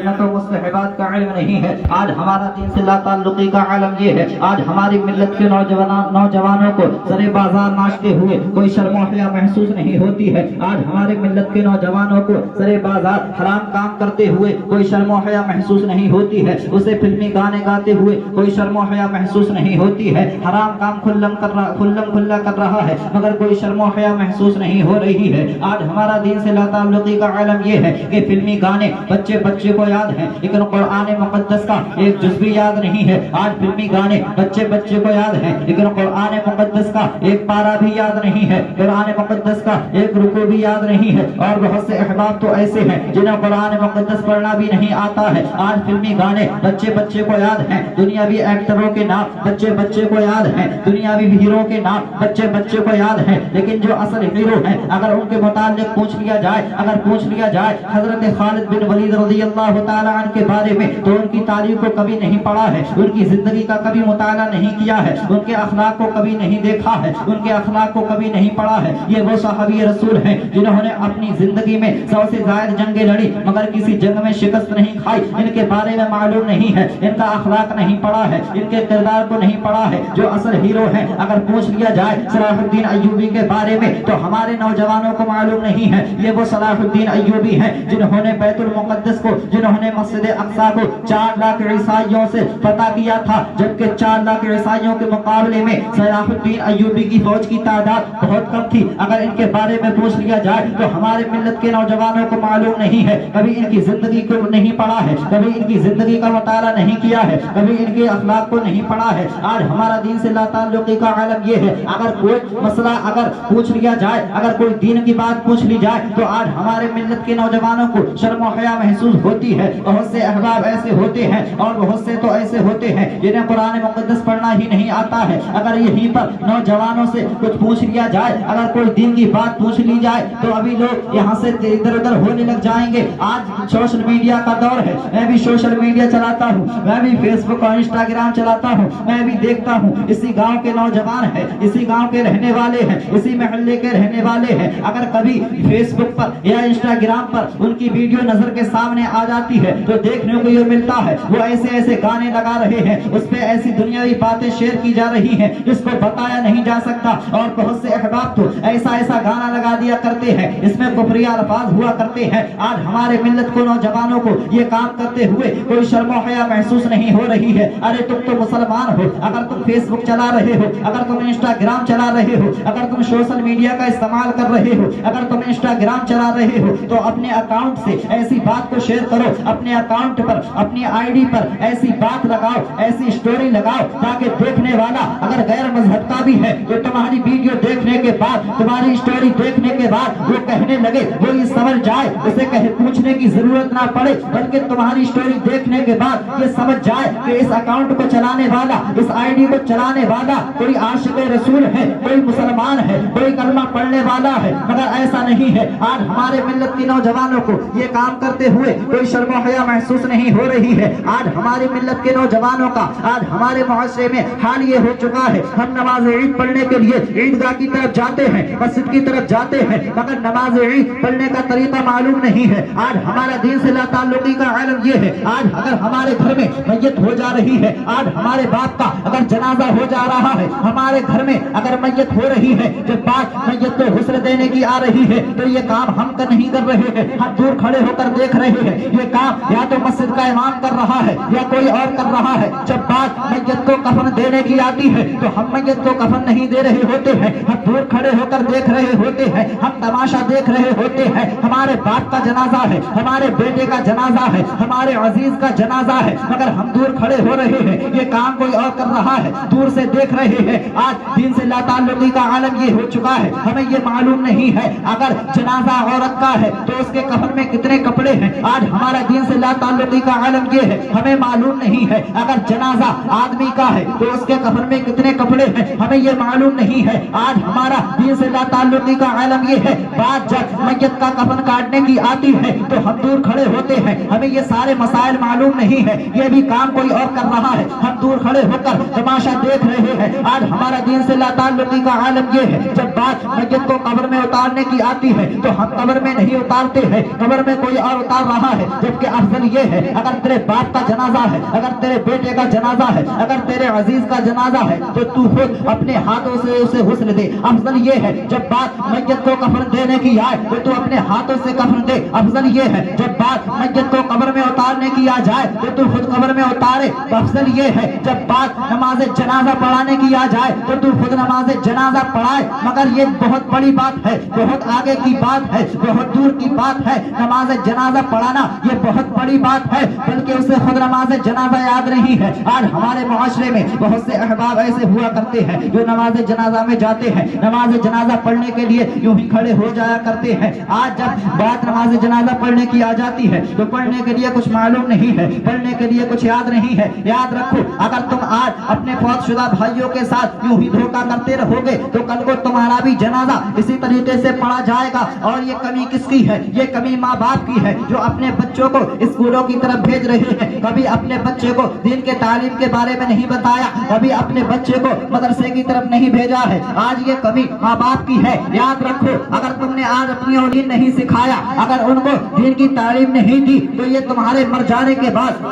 سنت و مستحبات کا علم نہیں ہے، آج ہمارا دین سے لا تعلقی کا عالم یہ ہے، آج ہماری ملت کے نوجوانوں کو سر بازار ناچتے ہوئے کوئی شرم و حیا محسوس نہیں ہوتی ہے، آج ہمارے ملت کے نوجوانوں کو سر بازار حرام کام کرتے ہوئے کوئی شرم و حیا محسوس نہیں ہوتی ہے، اسے فلمی گانے گاتے ہوئے کوئی شرم و حیا محسوس نہیں ہوتی ہے، حرام کام کھلم کھلا کر رہا ہے مگر کوئی شرم و حیا محسوس نہیں ہو رہی ہے۔ آج ہمارا دین سے لا تعلقی کا عالم یہ ہے کہ فلمی گانے بچے کو یاد ہیں لیکن قرآن مقدس کا ایک جز بھی یاد نہیں ہے، آج فلمی گانے بچے کو یاد ہیں لیکن قرآن مقدس کا ایک پارہ بھی یاد نہیں ہے، قرآن مقدس کا ایک رکوع بھی یاد نہیں ہے، اور بہت سے احباب تو ایسے ہیں جنہیں قرآن مقدس پڑھنا بھی نہیں آتا ہے۔ آج فلمی گانے بچے کو یاد ہیں، دنیاوی ایکٹروں کے نام بچے کو یاد ہیں، دنیاوی ہیرو کے نام بچے کو یاد ہیں، لیکن جو اصل ہیرو ہیں اگر ان کے متعلق پوچھ لیا جائے حضرت خالد بن ولید رضی اللہ تعالی عنہ کے بارے میں تو ان کی تاریخ کو کبھی نہیں پڑھا ہے، ان کی زندگی کا کبھی مطالعہ نہیں کیا ہے، ان کے اخلاق کو کبھی نہیں دیکھا ہے، ان کے اخلاق کو کبھی نہیں پڑھا ہے۔ یہ وہ صحابی رسول ہیں جنہوں نے اپنی زندگی میں 100 سے زائد جنگیں لڑی مگر کسی جنگ میں شکست نہیں کھائی، ان کے بارے میں معلوم نہیں ہے، ان کا اخلاق نہیں پڑھا ہے، ان کے کردار کو نہیں پڑھا ہے۔ جو اصل ہیرو ہیں اگر پوچھ لیا جائے صلاح الدین ایوبی کے بارے میں تو ہمارے نوجوانوں کو معلوم نہیں ہے۔ یہ وہ صلاح الدین ایوبی ہیں جنہوں نے بیت المقدس کو، جنہوں نے مسجد اقصی کو 4 لاکھ عیسائیوں سے فتح کیا تھا، جبکہ 4 لاکھ عیسائیوں کے مقابلے میں صلاح الدین ایوبی کی فوج کی تعداد بہت کم تھی۔ اگر ان کے بارے میں پوچھ لیا جائے تو ہمارے ملت کے نوجوانوں کو معلوم نہیں ہے، کبھی ان کی زندگی کو نہیں پڑھا ہے، کبھی ان کی زندگی کا مطالعہ نہیں کیا ہے، کبھی ان کے اخلاق کو نہیں پڑھا ہے۔ آج ہمارا دین سے لا تعلقی کا عالم یہ ہے، اگر کوئی مسئلہ اگر پوچھ لیا جائے، اگر کوئی دین کی بات پوچھ لی جائے تو آج ہمارے ملت کے نوجوانوں کو شرم و حیا محسوس ہوتی ہے۔ بہت سے احباب ایسے ہوتے ہیں اور بہت سے تو ایسے ہوتے ہیں جنہیں قرآن مقدس پڑھنا ہی نہیں آتا ہے، اگر یہیں پر نوجوانوں سے کچھ پوچھ لیا جائے، اگر کوئی دین کی بات پوچھ لی جائے تو ابھی لوگ یہاں سے ادھر ادھر ہونے لگ جائیں گے۔ آج سوشل میڈیا کا دور ہے، میں بھی سوشل میڈیا چلاتا ہوں، میں بھی فیس بک اور انسٹاگرام چلاتا ہوں، میں بھی دیکھتا ہوں اسی گاؤں کے نوجوان ہیں، اسی گاؤں کے رہنے والے ہیں، اسی محلے کے رہنے والے ہیں، اگر کبھی فیس بک پر یا انسٹاگرام پر ان کی ویڈیو نظر کے سامنے آ جاتی ہے تو دیکھنے کو یہ ملتا ہے وہ ایسے گانے لگا رہے ہیں، اس پہ ایسی دنیاوی باتیں شیئر کی جا رہی ہیں جس کو بتایا نہیں جا سکتا، اور بہت سے احباب تو ایسا گانا لگا دیا کرتے ہیں اس میں کفری الفاظ ہوا کرتے ہیں۔ آج ہمارے ملت کو، نوجوانوں کو یہ کام کرتے ہوئے کوئی شرم و حیا محسوس نہیں ہو رہی ہے۔ ارے تم تو مسلمان ہو، اگر تم فیس بک چلا رہے ہو، اگر تم انسٹاگرام چلا رہے ہو، اگر تم سوشل میڈیا کا استعمال کر رہے ہو، اگر تم انسٹاگرام چلا رہے ہو تو اپنے اکاؤنٹ سے ایسی بات کو شیئر کرو، اپنے اکاؤنٹ پر، اپنی آئی ڈی پر ایسی بات لگاؤ، ایسی سٹوری لگاؤ تاکہ دیکھنے والا اگر غیر مذہب کا بھی ہے تو تمہاری ویڈیو دیکھنے کے بعد، تمہاری سٹوری دیکھنے کے بعد وہ کہنے لگے، وہ یہ سمجھ جائے، اسے پوچھنے کی ضرورت نہ پڑے بلکہ تمہاری سٹوری دیکھنے کے بعد یہ سمجھ جائے کہ اس اکاؤنٹ کو چلانے والا، اس آئی ڈی کو چلانے والا کوئی عاشق رسول ہے، کوئی مسلمان ہے، کوئی کلمہ پڑھنے والا ہے، مگر ایسا نہیں ہے۔ آج ہمارے ملت کے نوجوانوں کو یہ کام کرتے ہوئے کوئی شرم و حیا محسوس نہیں ہو رہی ہے۔ آج ہماری ملت کے نوجوانوں کا، آج ہمارے معاشرے میں حال یہ ہو چکا ہے، ہم نماز عید پڑھنے کے لیے عیدگاہ کی طرف جاتے ہیں، مسجد کی طرف جاتے ہیں، مگر نماز عید پڑھنے کا طریقہ معلوم نہیں ہے۔ آج ہمارا دین سے لا تعلقی کا عالم یہ ہے، آج اگر ہمارے گھر میں میت ہو جا رہی ہے، آج ہمارے باپ کا اگر جنازہ ہو جا رہا ہے، ہمارے گھر میں اگر میت ہو رہی ہے، جب بات میت کو غسل دینے کی آ رہی ہے تو یہ کام ہم نہیں کر رہے ہیں، ہم دور کھڑے ہو کر دیکھ رہے ہیں، یہ کام یا تو مسجد کا امام کر رہا ہے یا کوئی اور کر رہا ہے۔ جب بات میت کو کفن دینے کی آتی ہے تو ہم میت کو کفن نہیں دے رہے ہوتے ہیں، ہم دور کھڑے ہو کر دیکھ رہے ہوتے ہیں، ہم تماشا دیکھ رہے ہوتے ہیں۔ ہمارے باپ کا جنازہ ہے، ہمارے بیٹے کا جنازہ ہے، ہمارے عزیز کا جنازہ ہے، مگر ہم دور کھڑے ہو رہے ہیں، یہ کام کوئی اور کر رہا ہے، دور سے دیکھ رہے ہیں۔ آج دین سے لا تعلقی کا عالم یہ ہو چکا ہے، ہمیں یہ معلوم نہیں ہے اگر جنازہ عورت کا ہے تو اس کے کفن میں کتنے کپڑے ہیں۔ آج ہمارا دین سے لا تعلقی کا عالم یہ ہے، ہمیں معلوم نہیں ہے اگر جنازہ آدمی کا ہے تو اس کے کفن میں کتنے کپڑے ہیں، ہمیں یہ معلوم نہیں ہے۔ آج ہمارا دین سے لا تعلقی کا عالم یہ ہے، بات جب میت کا کفن کاٹنے کی آتی ہے تو ہم دور کھڑے ہوتے ہیں، ہمیں یہ سارے مسائل معلوم نہیں ہے، یہ بھی کام کوئی اور کر رہا ہے، ہم دور کھڑے ہو کر تماشا دیکھ رہے ہیں۔ آج ہمارا دین سے لا تعلقی کا عالم یہ ہے، جب بات میت کو قبر میں اتارنے کی آتی ہے تو ہم قبر میں نہیں اتارتے ہیں، قبر میں کوئی اور اتار رہا ہے۔ جب جبکہ افضل یہ ہے اگر تیرے باپ کا جنازہ ہے, اگر تیرے بیٹے کا جنازہ ہے, اگر تیرے عزیز کا جنازہ ہے تو تو خود اپنے ہاتھوں سے اسے غسل دے. افضل یہ ہے جب بات میت کو کفن دینے کی آئے تو تو اپنے ہاتھوں سے کفن دے. افضل یہ ہے جب بات میت کو قبر میں اتارنے کی آ جائے تو تو خود قبر میں اتارے. افضل یہ ہے جب بات نماز جنازہ پڑھانے کی آ جائے تو تو خود نماز جنازہ پڑھائے. مگر یہ بہت بڑی بات ہے, بہت آگے کی بات ہے, بہت دور کی بات ہے. نماز جنازہ پڑھانا یہ بہت بڑی بات ہے, بلکہ اسے خود نماز جنازہ یاد نہیں ہے. آج ہمارے معاشرے میں بہت سے احباب ایسے ہوا کرتے ہیں جو نماز جنازہ میں جاتے ہیں, نماز جنازہ پڑھنے کے لیے یوں ہی کھڑے ہو جایا کرتے ہیں. آج جب بات نماز جنازہ پڑھنے کی آ جاتی ہے تو پڑھنے کے لیے کچھ معلوم نہیں ہے, پڑھنے کے لیے کچھ یاد نہیں ہے. یاد رکھو اگر تم آج اپنے فوت شدہ بھائیوں کے ساتھ یوں ہی دھوکہ کرتے رہو گے تو کل کو تمہارا بھی جنازہ اسی طریقے سے پڑھا جائے گا. اور یہ کمی کس کی ہے؟ یہ کمی ماں باپ کی ہے جو اپنے بچوں کو اسکولوں کی طرف بھیج رہے ہیں. کبھی اپنے بچے کو دین کے تعلیم کے بارے میں نہیں بتایا, کبھی اپنے بچے کو مدرسے کی طرف نہیں بھیجا ہے. آج یہ کمی ماں باپ کی ہے. یاد رکھو اگر تم نے آج اپنی اور دین نہیں سکھایا, اگر ان کو دین کی تعلیم نہیں دی تو یہ تمہارے مر جانے کے بعد